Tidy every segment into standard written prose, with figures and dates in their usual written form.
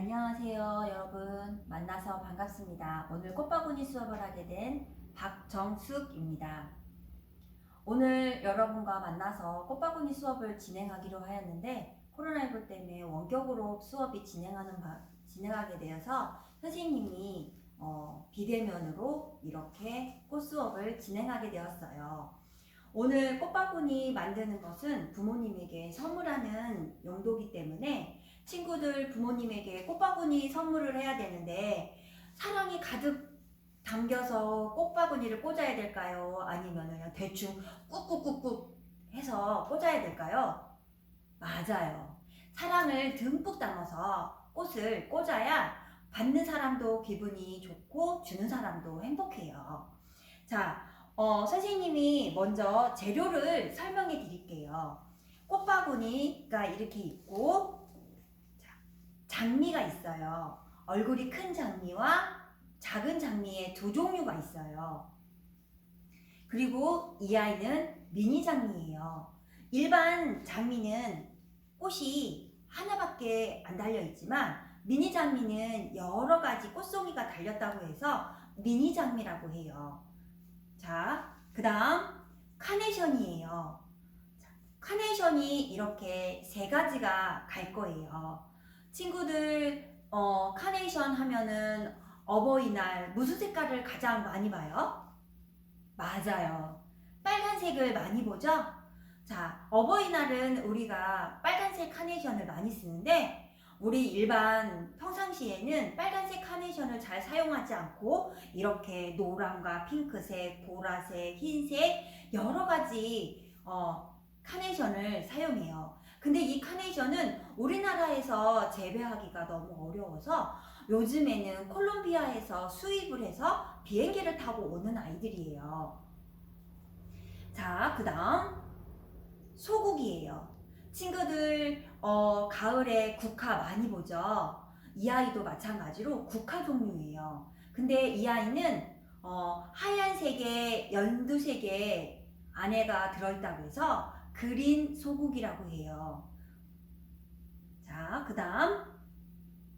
안녕하세요, 여러분. 만나서 반갑습니다. 오늘 꽃바구니 수업을 하게 된 박정숙입니다. 오늘 여러분과 만나서 꽃바구니 수업을 진행하기로 하였는데 코로나19 때문에 원격으로 수업이 진행하게 되어서 선생님이 비대면으로 이렇게 꽃 수업을 진행하게 되었어요. 오늘 꽃바구니 만드는 것은 부모님에게 선물하는 용도이기 때문에 친구들 부모님에게 꽃바구니 선물을 해야 되는데 사랑이 가득 담겨서 꽃바구니를 꽂아야 될까요? 아니면 그냥 대충 꾹꾹꾹꾹 해서 꽂아야 될까요? 맞아요. 사랑을 듬뿍 담아서 꽃을 꽂아야 받는 사람도 기분이 좋고 주는 사람도 행복해요. 자, 선생님이 먼저 재료를 설명해 드릴게요. 꽃바구니가 이렇게 있고 장미가 있어요. 얼굴이 큰 장미와 작은 장미의 두 종류가 있어요. 그리고 이 아이는 미니 장미예요. 일반 장미는 꽃이 하나밖에 안 달려 있지만 미니 장미는 여러 가지 꽃송이가 달렸다고 해서 미니 장미라고 해요. 자, 그 다음 카네이션이에요. 카네이션이 이렇게 세 가지가 갈 거예요. 친구들 카네이션 하면은 어버이날 무슨 색깔을 가장 많이 봐요? 맞아요. 빨간색을 많이 보죠? 자, 어버이날은 우리가 빨간색 카네이션을 많이 쓰는데 우리 일반 평상시에는 빨간색 카네이션을 잘 사용하지 않고 이렇게 노란과 핑크색, 보라색, 흰색 여러 가지 카네이션을 사용해요. 근데 이 카네이션은 우리나라에서 재배하기가 너무 어려워서 요즘에는 콜롬비아에서 수입을 해서 비행기를 타고 오는 아이들이에요. 자, 그 다음 소고기예요. 친구들 가을에 국화 많이 보죠? 이 아이도 마찬가지로 국화 종류예요. 근데 이 아이는 하얀색에 연두색에 안에가 들어있다고 해서 그린 소고기라고 해요. 자, 그 다음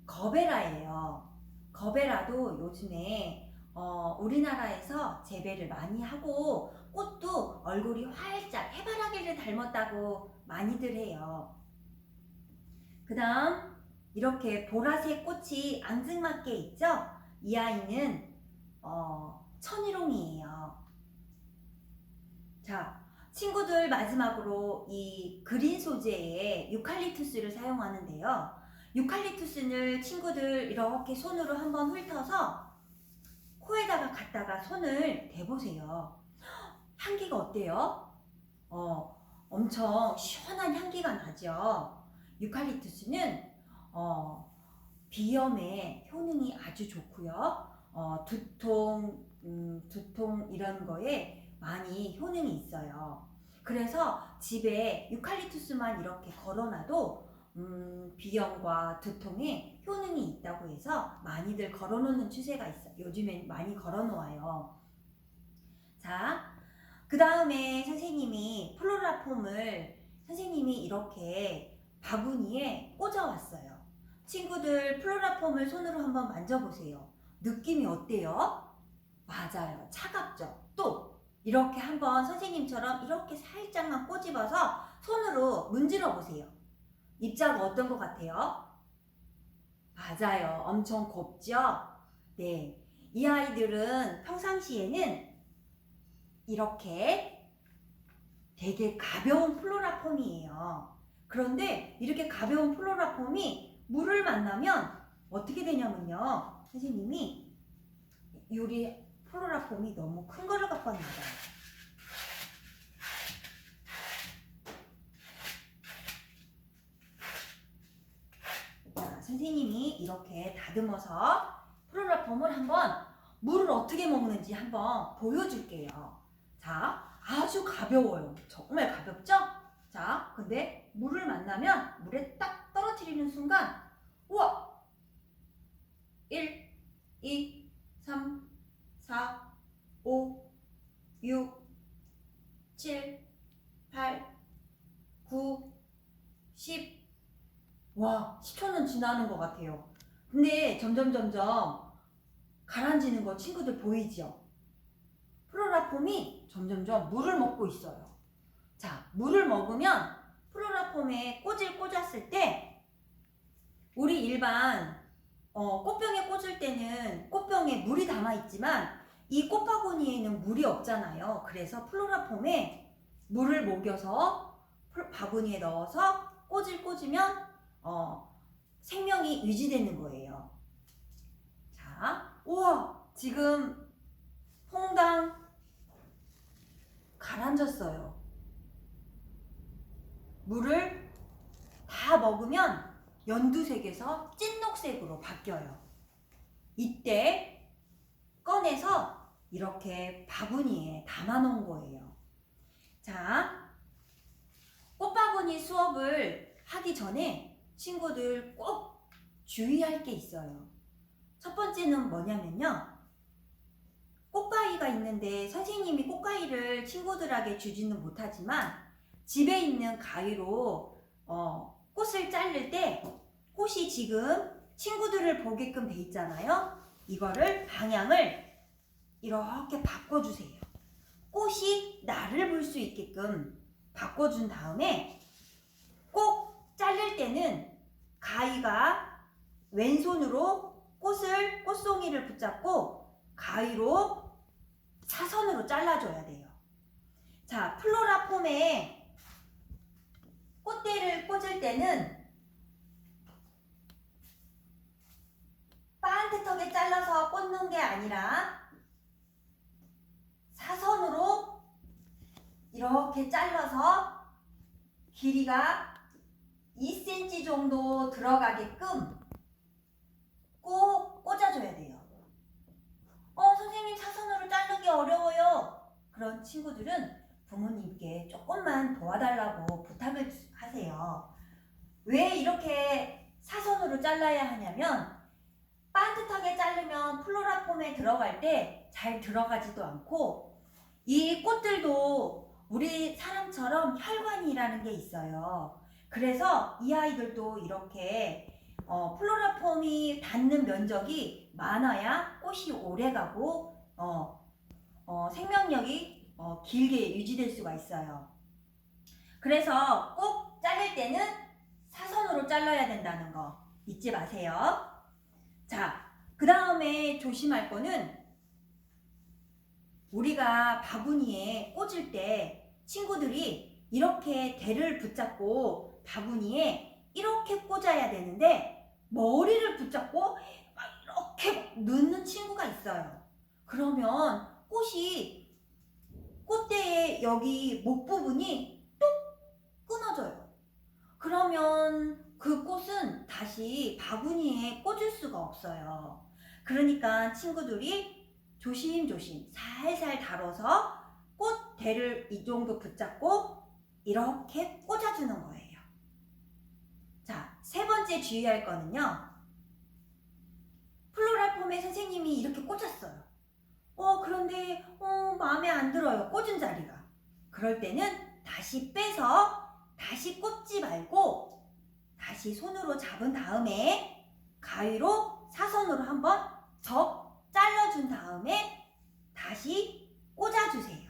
거베라예요. 거베라도 요즘에 우리나라에서 재배를 많이 하고 꽃도 얼굴이 활짝 해바라기를 닮았다고 많이들 해요. 그 다음 이렇게 보라색 꽃이 앙증맞게 있죠? 이 아이는 천일홍이에요. 자, 친구들 마지막으로 이 그린 소재의 유칼립투스를 사용하는데요. 유칼립투스를 친구들 이렇게 손으로 한번 훑어서 코에다가 갖다가 손을 대보세요. 향기가 어때요? 엄청 시원한 향기가 나죠. 유칼립투스는 비염에 효능이 아주 좋고요. 두통 이런 거에 많이 효능이 있어요. 그래서 집에 유칼립투스만 이렇게 걸어놔도 비염과 두통에 효능이 있다고 해서 많이들 걸어놓는 추세가 있어요. 요즘엔 많이 걸어놓아요. 자, 그 다음에 선생님이 플로라폼을 선생님이 이렇게 바구니에 꽂아왔어요. 친구들 플로라폼을 손으로 한번 만져보세요. 느낌이 어때요? 맞아요. 차갑죠? 또 이렇게 한번 선생님처럼 이렇게 살짝만 꼬집어서 손으로 문질러 보세요. 입자가 어떤 것 같아요? 맞아요. 엄청 곱죠? 네. 이 아이들은 평상시에는 이렇게 되게 가벼운 플로라폼이에요. 그런데 이렇게 가벼운 플로라폼이 물을 만나면 어떻게 되냐면요. 선생님이 우리 플로라폼이 너무 큰 거를 갖고 왔나 봐요. 자, 선생님이 이렇게 다듬어서 플로라폼을 한번 물을 어떻게 먹는지 한번 보여줄게요. 자, 아주 가벼워요. 정말 가볍죠? 자, 근데 물을 만나면 물에 딱 떨어뜨리는 순간 우와! 1, 2, 3, 4, 5, 6, 7, 8, 9, 10. 와, 10초는 지나는 것 같아요. 근데 점점 가라앉는 거 친구들 보이죠? 플로라폼이 점점점 물을 먹고 있어요. 자, 물을 먹으면 플로라폼에 꽃을 꽂았을 때 우리 일반 꽃병에 꽂을 때는 꽃병에 물이 담아있지만 이 꽃바구니에는 물이 없잖아요. 그래서 플로라폼에 물을 녹여서 바구니에 넣어서 꽃을 꽂으면 생명이 유지되는 거예요. 자, 우와, 지금 퐁당 가라앉았어요. 물을 다 먹으면 연두색에서 찐녹색으로 바뀌어요. 이때 꺼내서 이렇게 바구니에 담아 놓은 거예요. 자, 꽃바구니 수업을 하기 전에 친구들 꼭 주의할 게 있어요. 첫 번째는 뭐냐면요. 꽃가위가 있는데 선생님이 꽃가위를 친구들에게 주지는 못하지만 집에 있는 가위로 꽃을 자를 때 꽃이 지금 친구들을 보게끔 돼 있잖아요. 이거를 방향을 이렇게 바꿔주세요. 꽃이 나를 볼 수 있게끔 바꿔준 다음에 꼭 자를 때는 가위가 왼손으로 꽃송이를 붙잡고 가위로 사선으로 잘라줘야 돼요. 자, 플로라폼에 꽃대를 꽂을 때는 반듯하게 잘라서 꽂는 게 아니라 사선으로 이렇게 잘라서 길이가 2cm 정도 들어가게끔 꼭 꽂아줘야 돼요. 선생님 사선으로 자르기 어려워요. 그런 친구들은 부모님께 조금만 도와달라고 부탁을 하세요. 왜 이렇게 사선으로 잘라야 하냐면 반듯하게 자르면 플로라폼에 들어갈 때 잘 들어가지도 않고 이 꽃들도 우리 사람처럼 혈관이라는 게 있어요. 그래서 이 아이들도 이렇게 플로라폼이 닿는 면적이 많아야 꽃이 오래가고 생명력이 길게 유지될 수가 있어요. 그래서 꼭 자를 때는 사선으로 잘라야 된다는 거 잊지 마세요. 자, 그 다음에 조심할 거는 우리가 바구니에 꽂을 때 친구들이 이렇게 대를 붙잡고 바구니에 이렇게 꽂아야 되는데 머리를 붙잡고 이렇게 넣는 친구가 있어요. 그러면 꽃이 꽃대의 여기 목 부분이 뚝 끊어져요. 그러면 그 꽃은 다시 바구니에 꽂을 수가 없어요. 그러니까 친구들이 조심조심 살살 다뤄서 꽃대를 이 정도 붙잡고 이렇게 꽂아주는 거예요. 자, 세 번째 주의할 거는요. 플로라폼에 선생님이 이렇게 꽂았어요. 그런데 마음에 안 들어요. 꽂은 자리가. 그럴 때는 다시 빼서 다시 꽂지 말고 다시 손으로 잡은 다음에 가위로 사선으로 한번 더 잘라준 다음에 다시 꽂아주세요.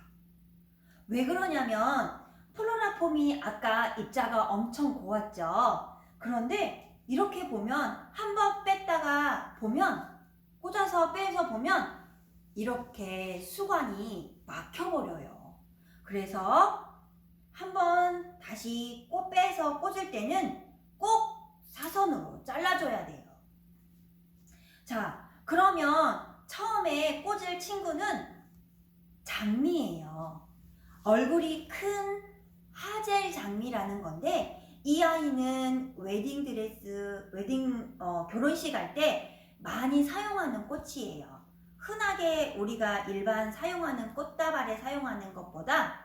왜 그러냐면 플로라폼이 아까 입자가 엄청 고왔죠. 그런데 이렇게 보면 한번 뺐다가 보면 꽂아서 빼서 보면 이렇게 수관이 막혀버려요. 그래서 한번 다시 꽃 빼서 꽂을 때는 꼭 사선으로 잘라줘야 돼요. 자, 그러면 처음에 꽂을 친구는 장미예요. 얼굴이 큰 하젤 장미라는 건데 이 아이는 결혼식 할 때 많이 사용하는 꽃이에요. 흔하게 우리가 일반 사용하는 꽃다발에 사용하는 것보다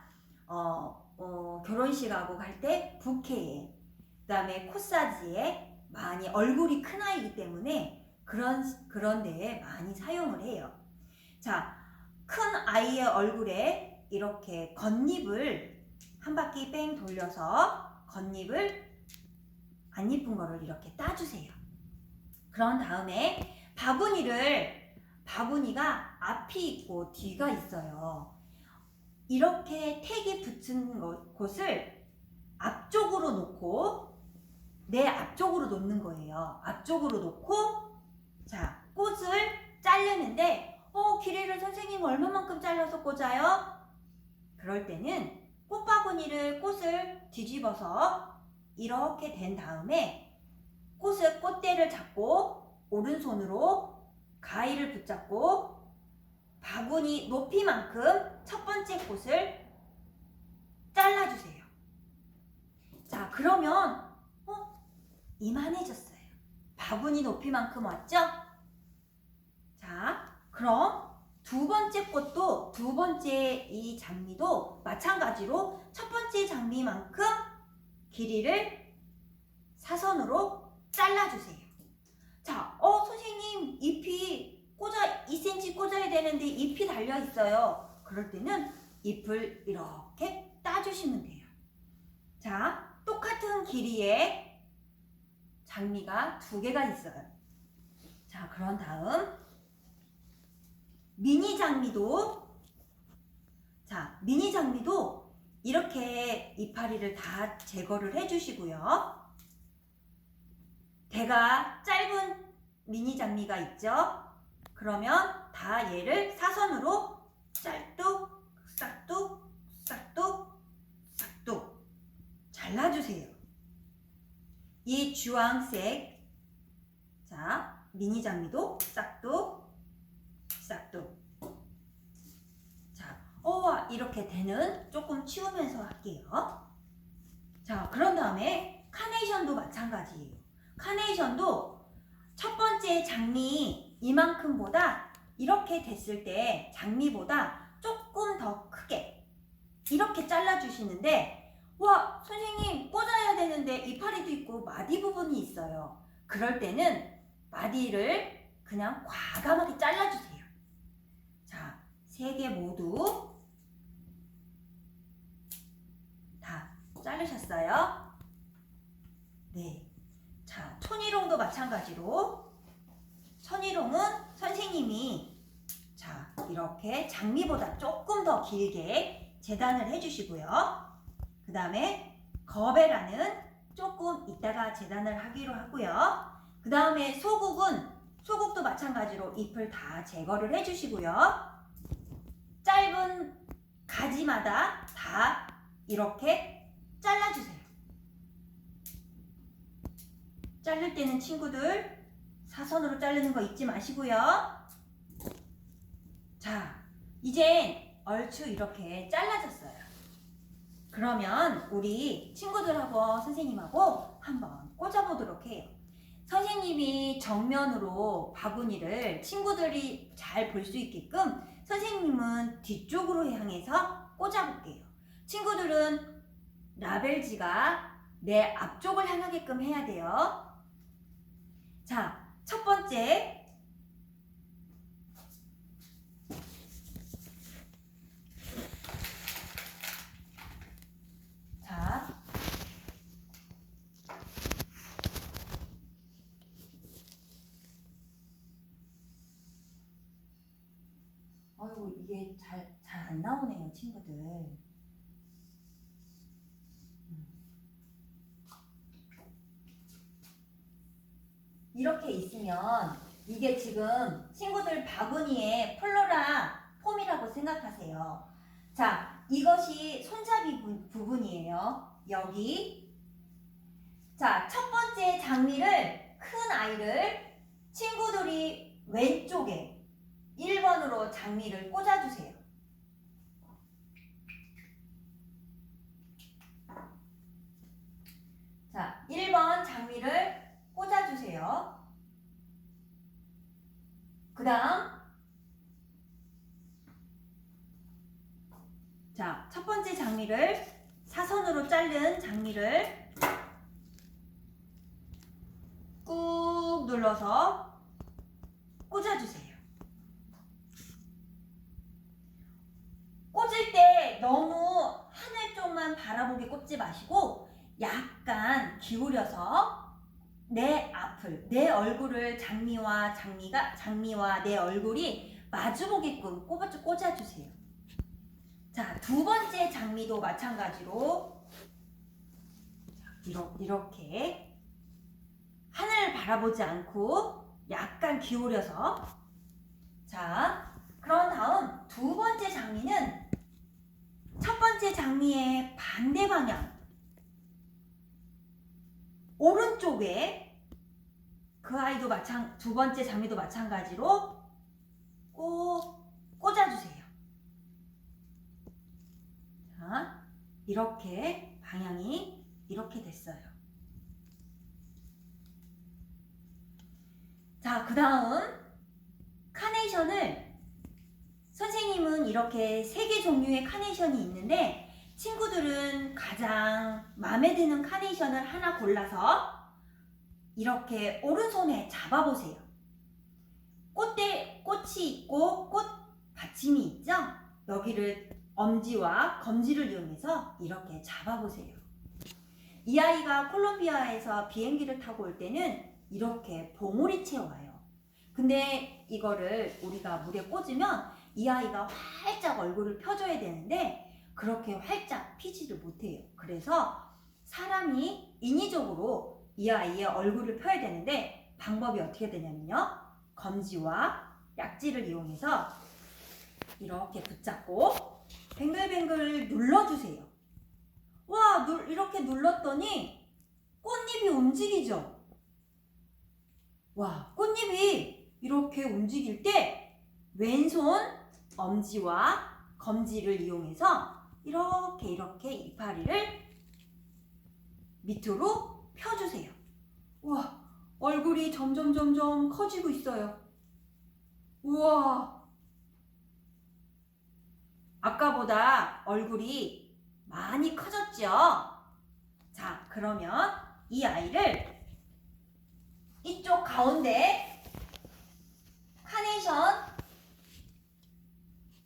결혼식하고 갈 때 부케에 그다음에 코사지에 많이 얼굴이 큰 아이이기 때문에 그런 데에 많이 사용을 해요. 자, 큰 아이의 얼굴에 이렇게 겉잎을 한 바퀴 뺑 돌려서 겉잎을 안 예쁜 거를 이렇게 따주세요. 그런 다음에 바구니가 앞이 있고 뒤가 있어요. 이렇게 택이 붙은 곳을 앞쪽으로 놓고 내 앞쪽으로 놓는 거예요. 앞쪽으로 놓고 자, 꽃을 자르는데 길이를 선생님 얼마만큼 잘라서 꽂아요? 그럴 때는 꽃을 뒤집어서 이렇게 된 다음에 꽃대를 잡고 오른손으로 가위를 붙잡고 바구니 높이만큼 첫 번째 꽃을 잘라주세요. 자, 그러면 이만해졌어요. 바구니 높이만큼 왔죠? 자, 그럼 두 번째 이 장미도 마찬가지로 첫 번째 장미만큼 길이를 사선으로 잘라주세요. 자, 선생님 잎이 2cm 꽂아야 되는데 잎이 달려 있어요. 그럴 때는 잎을 이렇게 따주시면 돼요. 자, 똑같은 길이의 장미가 2개가 있어요. 자, 그런 다음 미니 장미도 이렇게 이파리를 다 제거를 해주시고요. 대가 짧은 미니 장미가 있죠? 그러면 다 얘를 사선으로 짤뚝, 싹둑, 싹둑, 싹둑 잘라주세요. 이 주황색 미니 장미도 싹둑, 싹둑. 자, 이렇게 대는 조금 치우면서 할게요. 자, 그런 다음에 카네이션도 마찬가지예요. 카네이션도 첫 번째 장미 이만큼보다 이렇게 됐을 때 장미보다 조금 더 크게 이렇게 잘라주시는데 선생님 꽂아야 되는데 이파리도 있고 마디 부분이 있어요. 그럴 때는 마디를 그냥 과감하게 잘라주세요. 자, 3개 모두 다 자르셨어요? 네. 자, 천일홍도 마찬가지로 천일홍은 선생님이 이렇게 장미보다 조금 더 길게 재단을 해주시고요. 그 다음에 거베라는 조금 이따가 재단을 하기로 하고요. 그 다음에 소국도 마찬가지로 잎을 다 제거를 해주시고요. 짧은 가지마다 다 이렇게 잘라주세요. 자를 때는 친구들 사선으로 자르는 거 잊지 마시고요. 자, 이제 얼추 이렇게 잘라졌어요. 그러면 우리 친구들하고 선생님하고 한번 꽂아보도록 해요. 선생님이 정면으로 바구니를 친구들이 잘 볼 수 있게끔 선생님은 뒤쪽으로 향해서 꽂아볼게요. 친구들은 라벨지가 내 앞쪽을 향하게끔 해야 돼요. 자, 첫 번째 이게 잘 안 나오네요, 친구들. 이렇게 있으면 이게 지금 친구들 바구니에 플로라 폼이라고 생각하세요. 자, 이것이 손잡이 부분이에요. 여기. 자, 첫 번째 장미를 큰 아이를 친구들이 왼쪽에 1번으로 장미를 꽂아주세요. 자, 1번 장미를 꽂아주세요. 그 다음 첫 번째 장미를 사선으로 자른 장미를 꾹 눌러서 꽂아주세요. 꽂을 때 너무 하늘 쪽만 바라보게 꽂지 마시고 약간 기울여서 내 앞을, 내 얼굴을 장미와 내 얼굴이 마주보게끔 꽂아주세요. 자, 두 번째 장미도 마찬가지로 이렇게 하늘을 바라보지 않고 약간 기울여서, 자, 그런 다음 두 번째 장미는 첫 번째 장미의 반대 방향, 오른쪽에 두 번째 장미도 마찬가지로 꼭 꽂아주세요. 자, 이렇게 방향이 이렇게 됐어요. 자, 그 다음 카네이션을, 선생님은 이렇게 3개 종류의 카네이션이 있는데 친구들은 가장 마음에 드는 카네이션을 하나 골라서 이렇게 오른손에 잡아보세요. 꽃이 있고 꽃 받침이 있죠? 여기를 엄지와 검지를 이용해서 이렇게 잡아보세요. 이 아이가 콜롬비아에서 비행기를 타고 올 때는 이렇게 봉우리채 와요. 근데 이거를 우리가 물에 꽂으면 이 아이가 활짝 얼굴을 펴줘야 되는데 그렇게 활짝 피지를 못해요. 그래서 사람이 인위적으로 이 아이의 얼굴을 펴야 되는데 방법이 어떻게 되냐면요, 검지와 약지를 이용해서 이렇게 붙잡고 뱅글뱅글 눌러주세요. 와, 이렇게 눌렀더니 꽃잎이 움직이죠? 와, 꽃잎이 이렇게 움직일 때 왼손 엄지와 검지를 이용해서 이렇게 이파리를 밑으로 펴주세요. 우와, 얼굴이 점점 커지고 있어요. 우와, 아까보다 얼굴이 많이 커졌죠? 자, 그러면 이 아이를 이쪽 가운데 카네이션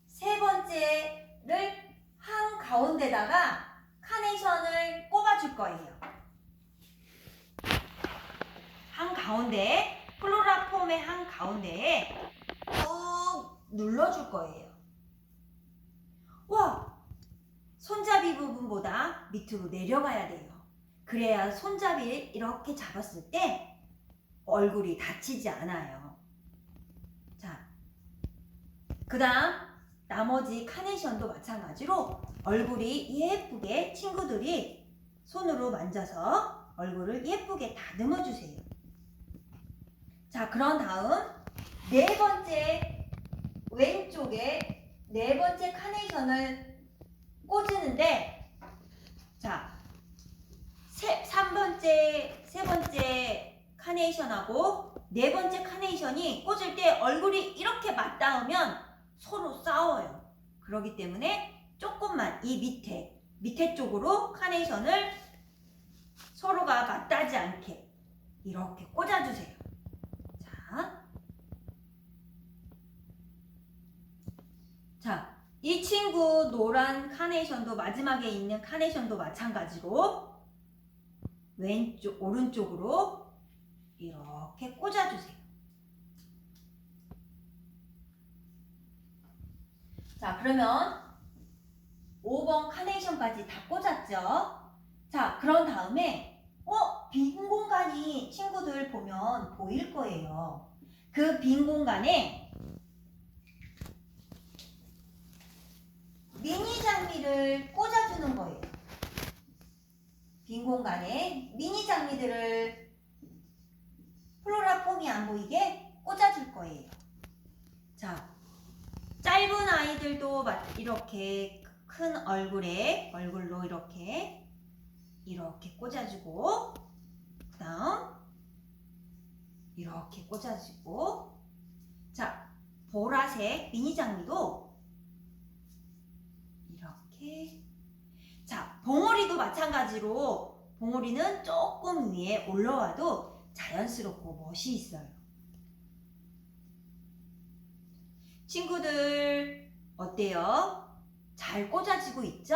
세 번째를 한 가운데다가 카네이션을 꼽아줄 거예요. 한 가운데, 플로라 폼의 한 가운데에 꾹 눌러줄 거예요. 와! 손잡이 부분보다 밑으로 내려가야 돼요. 그래야 손잡이를 이렇게 잡았을 때 얼굴이 다치지 않아요. 자, 그 다음 나머지 카네이션도 마찬가지로 얼굴이 예쁘게 친구들이 손으로 만져서 얼굴을 예쁘게 다듬어 주세요. 자, 그런 다음 네 번째 왼쪽에 네 번째 카네이션을 꽂는데, 자, 세 번째 카네이션하고 네 번째 카네이션이 꽂을 때 얼굴이 이렇게 맞닿으면 서로 싸워요. 그렇기 때문에 조금만 이 밑에 쪽으로 카네이션을 서로가 맞닿지 않게 이렇게 꽂아주세요. 자, 이 친구 노란 카네이션도, 마지막에 있는 카네이션도 마찬가지로 오른쪽으로 이렇게 꽂아주세요. 자, 그러면 5번 카네이션까지 다 꽂았죠? 자, 그런 다음에 빈 공간이 친구들 보면 보일 거예요. 그 빈 공간에 미니 장미를 꽂아주는 거예요. 빈 공간에 미니 장미들을 플로라 폼이 안 보이게 꽂아줄 거예요. 자, 짧은 아이들도 이렇게 큰 얼굴로 이렇게 꽂아주고, 그 다음 이렇게 꽂아주고, 자, 보라색 미니 장미도 이렇게. 자, 봉오리도 마찬가지로 봉오리는 조금 위에 올라와도 자연스럽고 멋이 있어요. 친구들 어때요? 잘 꽂아지고 있죠?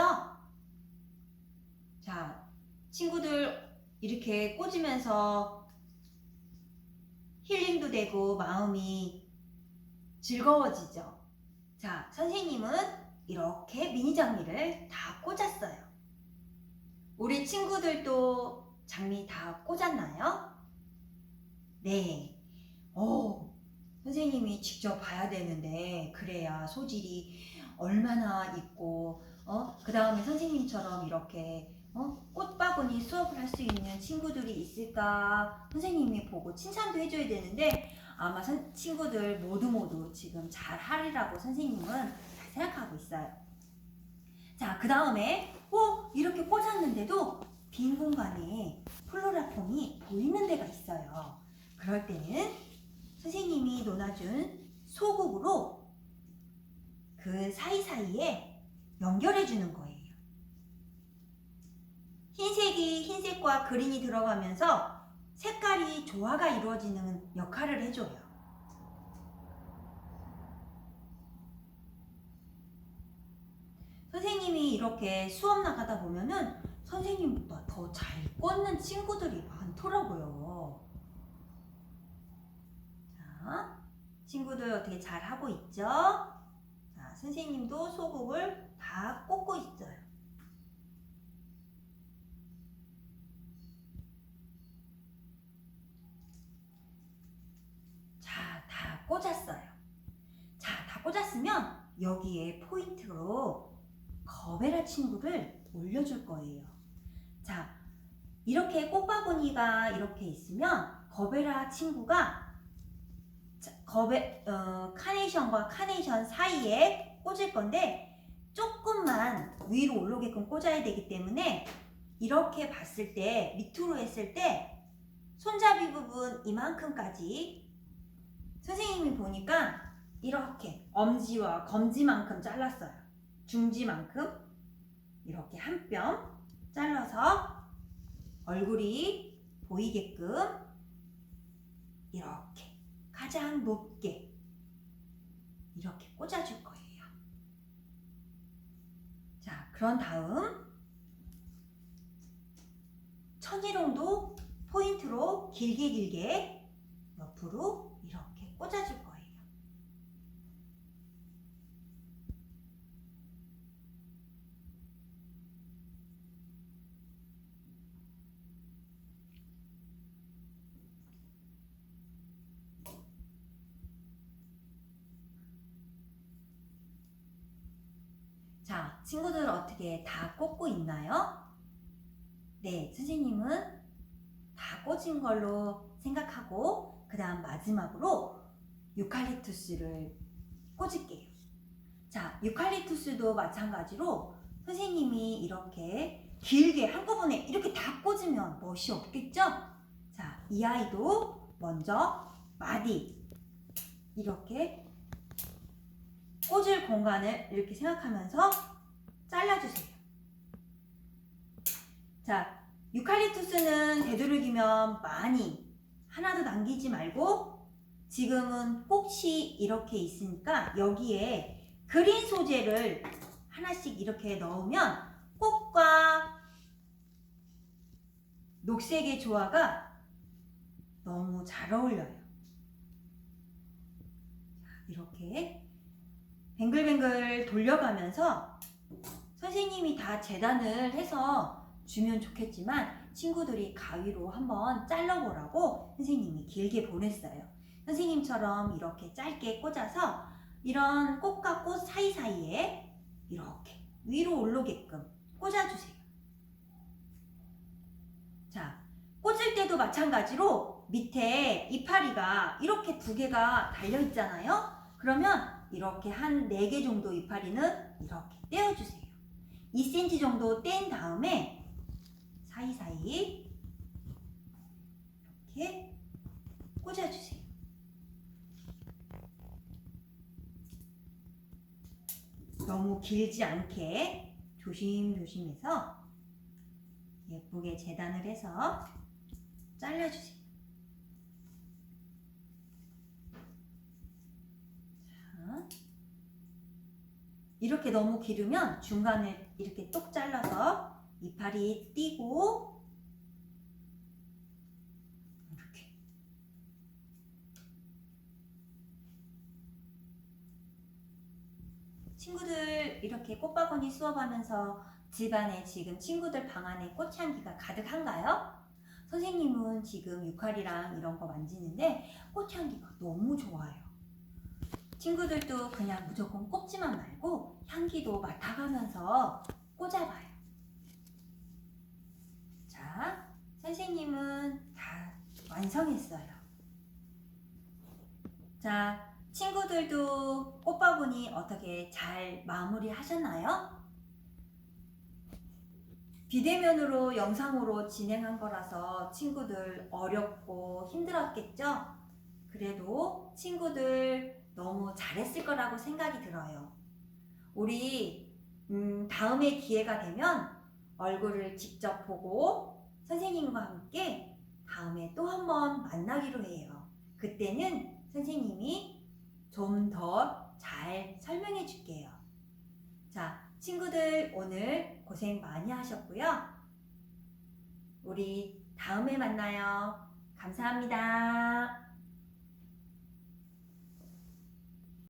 자, 친구들 이렇게 꽂으면서 기대도 되고 마음이 즐거워지죠. 자, 선생님은 이렇게 미니 장미를 다 꽂았어요. 우리 친구들도 장미 다 꽂았나요? 네. 선생님이 직접 봐야 되는데 그래야 소질이 얼마나 있고 그 다음에 선생님처럼 이렇게 꽃바구니 수업을 할 수 있는 친구들이 있을까 선생님이 보고 칭찬도 해줘야 되는데 아마 친구들 모두 지금 잘 하리라고 선생님은 생각하고 있어요. 자, 그 다음에 이렇게 꽂았는데도 빈 공간에 플로라폼이 보이는 데가 있어요. 그럴 때는 선생님이 놓아준 소국으로 그 사이사이에 연결해 주는 거예요. 흰색이 흰색과 그린이 들어가면서 색깔이 조화가 이루어지는 역할을 해줘요. 선생님이 이렇게 수업 나가다 보면은 선생님보다 더 잘 꽂는 친구들이 많더라고요. 자, 친구들 어떻게 잘 하고 있죠? 자, 선생님도 소국을 다 꽂고 있어요. 자, 다 꽂았어요. 자, 다 꽂았으면 여기에 포인트로 거베라 친구를 올려줄 거예요. 자, 이렇게 꽃바구니가 이렇게 있으면 거베라 친구가 카네이션과 카네이션 사이에 꽂을 건데 조금만 위로 올라오게끔 꽂아야 되기 때문에 이렇게 봤을 때 밑으로 했을 때 손잡이 부분 이만큼까지 선생님이 보니까 이렇게 엄지와 검지만큼 잘랐어요. 중지만큼 이렇게 한 뼘 잘라서 얼굴이 보이게끔 이렇게 가장 높게 이렇게 꽂아줄 거예요. 자, 그런 다음 천일홍도 포인트로 길게 옆으로 이렇게 꽂아줄 거예요. 자, 친구들 어떻게 다 꽂고 있나요? 네, 선생님은 다 꽂은 걸로 생각하고 그 다음 마지막으로 유칼립투스를 꽂을게요. 자, 유칼립투스도 마찬가지로 선생님이 이렇게 길게 한꺼번에 이렇게 다 꽂으면 멋이 없겠죠? 자, 이 아이도 먼저 마디 이렇게 꽂을 공간을 이렇게 생각하면서 잘라주세요. 자, 유칼립투스는 되도록이면 많이 하나도 남기지 말고 지금은 꽃이 이렇게 있으니까 여기에 그린 소재를 하나씩 이렇게 넣으면 꽃과 녹색의 조화가 너무 잘 어울려요. 이렇게 뱅글뱅글 돌려가면서 선생님이 다 재단을 해서 주면 좋겠지만 친구들이 가위로 한번 잘라보라고 선생님이 길게 보냈어요. 선생님처럼 이렇게 짧게 꽂아서 이런 꽃과 꽃 사이사이에 이렇게 위로 올라오게끔 꽂아주세요. 자, 꽂을 때도 마찬가지로 밑에 이파리가 이렇게 두 개가 달려있잖아요. 그러면 이렇게 한 4개 정도 이파리는 이렇게 떼어주세요. 2cm 정도 뗀 다음에 사이사이 이렇게 꽂아주세요. 너무 길지 않게 조심조심해서 예쁘게 재단을 해서 잘라주세요. 이렇게 너무 기르면 중간에 이렇게 똑 잘라서 이파리 띄고 이렇게 친구들 이렇게 꽃바구니 수업하면서 집안에 지금 친구들 방 안에 꽃향기가 가득한가요? 선생님은 지금 유칼이랑 이런 거 만지는데 꽃향기가 너무 좋아요. 친구들도 그냥 무조건 꼽지만 말고 향기도 맡아가면서 꽂아봐요. 자, 선생님은 다 완성했어요. 자, 친구들도 꽃바구니 어떻게 잘 마무리 하셨나요? 비대면으로 영상으로 진행한 거라서 친구들 어렵고 힘들었겠죠? 그래도 친구들 너무 잘했을 거라고 생각이 들어요. 우리 다음에 기회가 되면 얼굴을 직접 보고 선생님과 함께 다음에 또 한번 만나기로 해요. 그때는 선생님이 좀 더 잘 설명해 줄게요. 자, 친구들 오늘 고생 많이 하셨고요. 우리 다음에 만나요. 감사합니다.